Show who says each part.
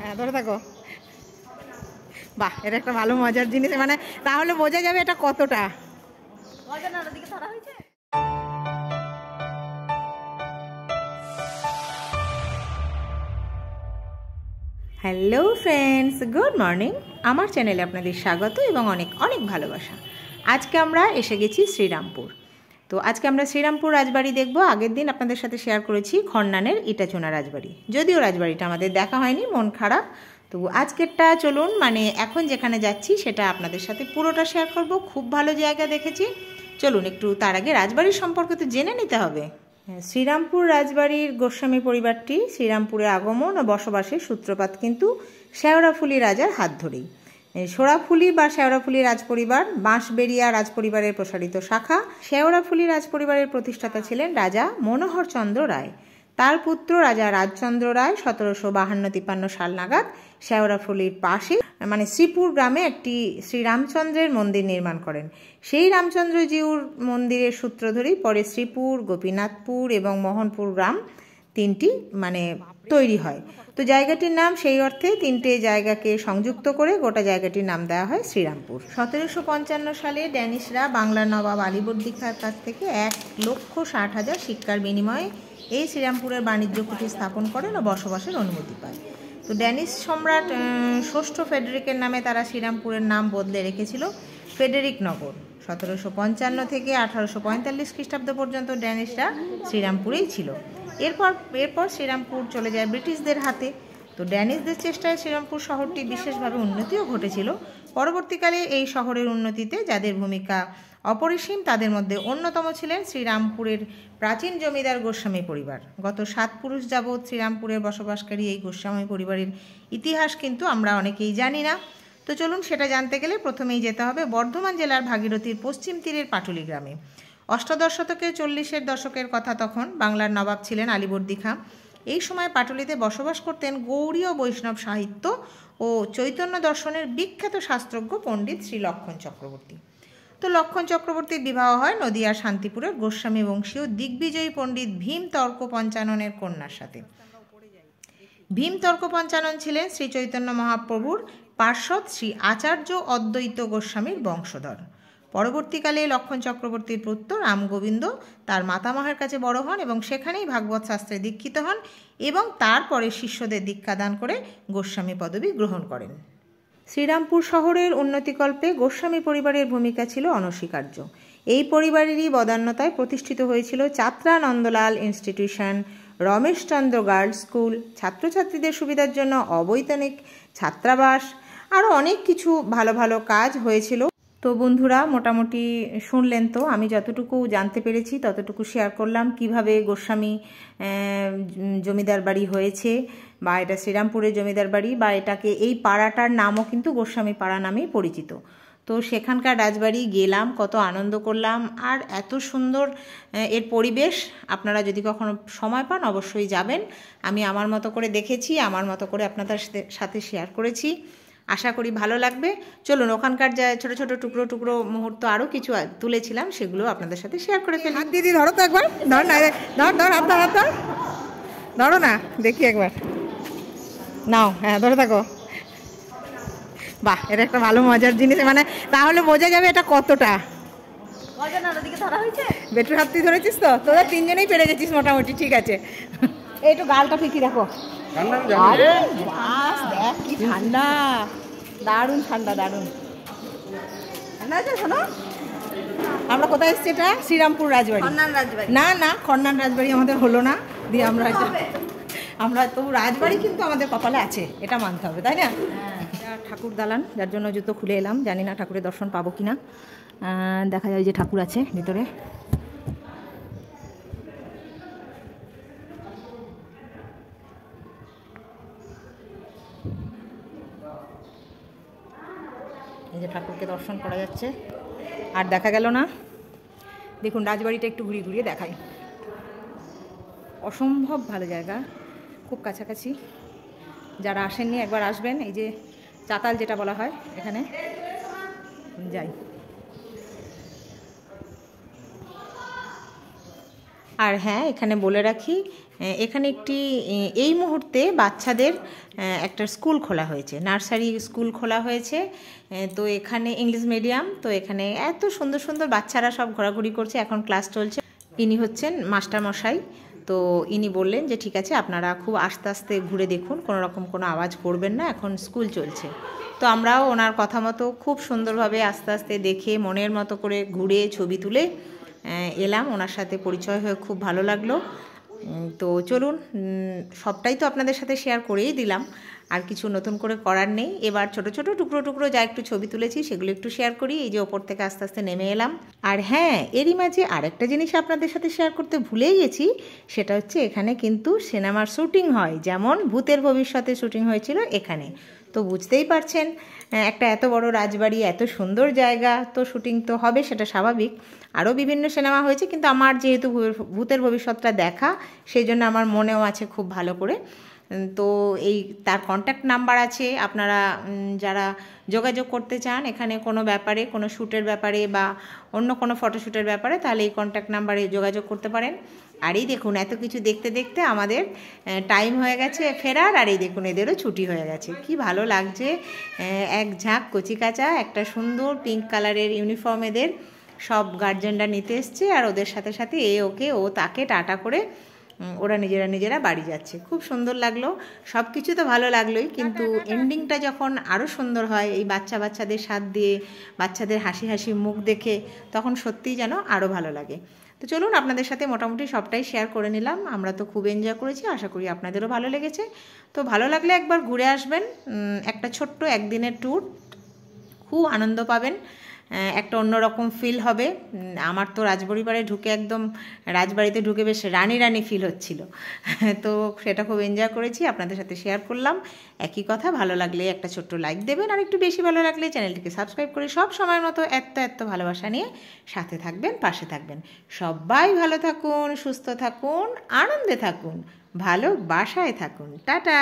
Speaker 1: হ্যাঁ ধরে থাকো। বাহ, এটা একটা ভালো মজার জিনিস, মানে তাহলে বোঝা যাবে এটা কতটা হ্যালো ফ্রেন্ডস, গুড মর্নিং। আমার চ্যানেলে আপনাদের স্বাগত এবং অনেক অনেক ভালোবাসা। আজকে আমরা এসে গেছি শ্রীরামপুর। তো আজকে আমরা শ্রীরামপুর রাজবাড়ি দেখব। আগের দিন আপনাদের সাথে শেয়ার করেছি খন্নানের ইটাচোনা রাজবাড়ি, যদিও রাজবাড়িটা আমাদের দেখা হয়নি, মন খারাপ। তো আজকেরটা চলুন, মানে এখন যেখানে যাচ্ছি সেটা আপনাদের সাথে পুরোটা শেয়ার করব। খুব ভালো জায়গা দেখেছি, চলুন একটু তার আগে রাজবাড়ির সম্পর্কে তো জেনে নিতে হবে। শ্রীরামপুর রাজবাড়ির গোস্বামী পরিবারটি শ্রীরামপুরে আগমন ও বসবাসের সূত্রপাত কিন্তু শেওড়াফুলি রাজার হাত ধরেই। শেওড়াফুলি বা শেওড়াফুলি রাজপরিবার বাঁশবেড়িয়া রাজপরিবারের প্রসারিত শাখা। শেওড়াফুলি রাজপরিবারের প্রতিষ্ঠাতা ছিলেন রাজা মনোহরচন্দ্র রায়। তার পুত্র রাজা রাজচন্দ্র রায় 1752-53 সাল নাগাদ শেওড়াফুলির পাশে মানে শ্রীপুর গ্রামে একটি শ্রীরামচন্দ্রের মন্দির নির্মাণ করেন। সেই রামচন্দ্রজিউর মন্দিরের সূত্র ধরেই পরে শ্রীপুর, গোপীনাথপুর এবং মোহনপুর গ্রাম তিনটি মানে তৈরি হয়। তো জায়গাটির নাম সেই অর্থে তিনটে জায়গাকে সংযুক্ত করে গোটা জায়গাটির নাম দেওয়া হয় শ্রীরামপুর। 1755 সালে ড্যানিশরা বাংলার নবাব আলীবর্দী খাঁর কাছ থেকে 1,60,000 সিক্কার বিনিময়ে এই শ্রীরামপুরের বাণিজ্য কুঠি স্থাপন করেন ও বসবাসের অনুমতি পায়। তো ড্যানিশ সম্রাট ষষ্ঠ ফেডেরিকের নামে তারা শ্রীরামপুরের নাম বদলে রেখেছিল ফেডেরিক নগর। 1755 থেকে 1845 খ্রিস্টাব্দ পর্যন্ত ড্যানিশরা শ্রীরামপুরেই ছিল। এরপর শ্রীরামপুর চলে যায় ব্রিটিশদের হাতে। তো ড্যানিশদের চেষ্টায় শ্রীরামপুর শহরটি বিশেষভাবে উন্নতিও ঘটেছিল। পরবর্তীকালে এই শহরের উন্নতিতে যাদের ভূমিকা অপরিসীম তাদের মধ্যে অন্যতম ছিলেন শ্রীরামপুরের প্রাচীন জমিদার গোস্বামী পরিবার। গত 7 পুরুষ যাবৎ শ্রীরামপুরের বসবাসকারী এই গোস্বামী পরিবারের ইতিহাস কিন্তু আমরা অনেকেই জানি না। তো চলুন সেটা জানতে গেলে প্রথমেই যেতে হবে বর্ধমান জেলার ভাগীরথীর পশ্চিম তীরের পাটুলি গ্রামে। অষ্টাদশ শতকে 40-এর দশকের কথা। তখন বাংলার নবাব ছিলেন আলীবর্দী খাঁ। এই সময় পাটুলিতে বসবাস করতেন গৌড়ী ও বৈষ্ণব সাহিত্য ও চৈতন্য দর্শনের বিখ্যাত শাস্ত্রজ্ঞ পণ্ডিত শ্রী লক্ষণ চক্রবর্তী। তো লক্ষণ চক্রবর্তীর বিবাহ হয় নদিয়ার শান্তিপুরের গোস্বামী বংশীয় দিগ্বিজয়ী পণ্ডিত ভীম তর্ক পঞ্চাননের কন্যার সাথে। ভীম তর্ক পঞ্চানন ছিলেন শ্রী চৈতন্য মহাপ্রভুর পার্ষদ শ্রী আচার্য অদ্বৈত গোস্বামীর বংশধর। পরবর্তীকালে লক্ষণ চক্রবর্তীর পুত্র রামগোবিন্দ তার মাতামহের কাছে বড় হন এবং সেখানেই ভাগবত শাস্ত্রে দীক্ষিত হন এবং তারপরে শিষ্যদের দীক্ষাদান করে গোস্বামী পদবী গ্রহণ করেন। শ্রীরামপুর শহরের উন্নতিকল্পে গোস্বামী পরিবারের ভূমিকা ছিল অনস্বীকার্য। এই পরিবারেরই বদান্যতায় প্রতিষ্ঠিত হয়েছিল Chatra Nandalal institution, Rameshchandra girls school, ছাত্রছাত্রীদের সুবিধার জন্য অবৈতনিক ছাত্রাবাস, আরও অনেক কিছু ভালো ভালো কাজ হয়েছিল। তো বন্ধুরা মোটামুটি শুনলেন, তো আমি যতটুকু জানতে পেরেছি ততটুকু শেয়ার করলাম। কিভাবে গোস্বামী জমিদার বাড়ি হয়েছে, বা এটা শ্রীরামপুরের জমিদার বাড়ি, বা এটাকে এই পাড়াটার নামও কিন্তু গোস্বামী পাড়া নামেই পরিচিত। তো সেখানকার রাজবাড়ি গেলাম, কত আনন্দ করলাম, আর এত সুন্দর এর পরিবেশ। আপনারা যদি কখনো সময় পান অবশ্যই যাবেন। আমি আমার মতো করে দেখেছি, আমার মতো করে আপনাদের সাথে শেয়ার করেছি, আশা করি ভালো লাগবে। চলুন ওখানকার যা ছোটো ছোটো টুকরো টুকরো মুহূর্ত আরও কিছু তুলেছিলাম সেগুলো আপনাদের সাথে শেয়ার করে ফেলি। দিদি ধরো তো একবার, ধর না, ধরো না, দেখি একবার, নাও, হ্যাঁ ধরে থাকো। বাহ, এটা একটা ভালো মজার জিনিস, মানে তাহলে বোঝা যাবে এটা কতটা। বেটুর হাত তুই ধরেছিস তো, তোরা তিনজনেই পেরে গেছিস মোটামুটি, ঠিক আছে। একটু গালটা ফিকি রাখো। দেখ কি ঠান্ডা, দারুণ ঠান্ডা, দারুণ ঠান্ডা আছে। শোনো, আমরা কোথায় এসেছি? এটা শ্রীরামপুর রাজবাড়ি। না না, খন্নান রাজবাড়ি আমাদের হলো না, দিয়ে আমরা তো রাজবাড়ি কিন্তু আমাদের কপালে আছে, এটা মানতে হবে, তাই না? ঠাকুর দালান, যার জন্য জুতো খুলে এলাম, জানি না ঠাকুরের দর্শন পাবো কিনা। দেখা যায় যে ঠাকুর আছে ভিতরে। এই যে ঠাকুরকে দর্শন করা যাচ্ছে, আর দেখা গেল না। দেখুন রাজবাড়িটা একটু ঘুরিয়ে ঘুরিয়ে দেখাই, অসম্ভব ভালো জায়গা, খুব কাছাকাছি। যারা আসেননি একবার আসবেন। এই যে চাতাল যেটা বলা হয়, এখানে যাই। আর হ্যাঁ, এখানে বলে রাখি, এখানে একটি এই মুহূর্তে বাচ্চাদের একটা স্কুল খোলা হয়েছে, নার্সারি স্কুল খোলা হয়েছে। তো এখানে ইংলিশ মিডিয়াম, তো এখানে এত সুন্দর সুন্দর বাচ্চারা সব ঘোরাঘুরি করছে, এখন ক্লাস চলছে। ইনি হচ্ছেন মাস্টারমশাই। তো ইনি বললেন যে ঠিক আছে, আপনারা খুব আস্তে আস্তে ঘুরে দেখুন, কোনো রকম কোনো আওয়াজ করবেন না, এখন স্কুল চলছে। তো আমরাও ওনার কথা মতো খুব সুন্দরভাবে আস্তে আস্তে দেখে মনের মতো করে ঘুরে ছবি তুলে এলাম। ওনার সাথে পরিচয় হয়ে খুব ভালো লাগলো। তো চলুন, সবটাই তো আপনাদের সাথে শেয়ার করেই দিলাম, আর কিছু নতুন করে করার নেই। এবার ছোট ছোট টুকরো টুকরো যা একটু ছবি তুলেছি সেগুলো একটু শেয়ার করি। এই যে ওপর থেকে আস্তে আস্তে নেমে এলাম। আর হ্যাঁ, এরই মাঝে আরেকটা জিনিস আপনাদের সাথে শেয়ার করতে ভুলেই গেছি, সেটা হচ্ছে এখানে কিন্তু সিনেমার শ্যুটিং হয়, যেমন ভূতের ভবিষ্যতে শ্যুটিং হয়েছিল এখানে। তো বুঝতেই পারছেন, একটা এত বড় রাজবাড়ি, এত সুন্দর জায়গা, তো শ্যুটিং তো হবে, সেটা স্বাভাবিক। আরও বিভিন্ন সিনেমা হয়েছে, কিন্তু আমার যেহেতু ভূতের ভবিষ্যৎটা দেখা, সেই জন্য আমার মনেও আছে খুব ভালো করে। তো এই তার কন্ট্যাক্ট নাম্বার আছে, আপনারা যারা যোগাযোগ করতে চান এখানে কোনো ব্যাপারে, কোনো শ্যুটের ব্যাপারে বা অন্য কোনো ফটোশ্যুটের ব্যাপারে, তাহলে এই কন্ট্যাক্ট নাম্বারে যোগাযোগ করতে পারেন। আর এই দেখুন, এত কিছু দেখতে দেখতে আমাদের টাইম হয়ে গেছে ফেরার, আর এই দেখুন এদেরও ছুটি হয়ে গেছে। কি ভালো লাগছে, এক ঝাঁক কচিকাঁচা, একটা সুন্দর পিঙ্ক কালারের ইউনিফর্ম এদের, সব গার্জেনরা নিতে এসছে, আর ওদের সাথে সাথে ও তাকে টাটা করে ওরা নিজেরা বাড়ি যাচ্ছে। খুব সুন্দর লাগলো, সব কিছু তো ভালো লাগলোই, কিন্তু এন্ডিংটা যখন আরও সুন্দর হয়, এই বাচ্চাদের সাথ দিয়ে, বাচ্চাদের হাসি হাসি মুখ দেখে, তখন সত্যিই যেন আরও ভালো লাগে। তো চলুন, আপনাদের সাথে মোটামুটি সবটাই শেয়ার করে নিলাম। আমরা তো খুব এনজয় করেছি, আশা করি আপনাদেরও ভালো লেগেছে। তো ভালো লাগলে একবার ঘুরে আসবেন, একটা ছোট্ট একদিনের ট্যুর, খুব আনন্দ পাবেন, একটা অন্যরকম ফিল হবে। আমার তো রাজপরিবারে ঢুকে একদম, রাজবাড়িতে ঢুকে বেশ রানী রানী ফিল হচ্ছিল। তো সেটা খুব এনজয় করেছি, আপনাদের সাথে শেয়ার করলাম। একই কথা, ভালো লাগলে একটা ছোট্ট লাইক দেবেন, আর একটু বেশি ভালো লাগলে চ্যানেলটিকে সাবস্ক্রাইব করে সব সময়ের মতো এত ভালোবাসা নিয়ে সাথে থাকবেন, পাশে থাকবেন। সবাই ভালো থাকুন, সুস্থ থাকুন, আনন্দে থাকুন, ভালোবাসায় থাকুন। টাটা।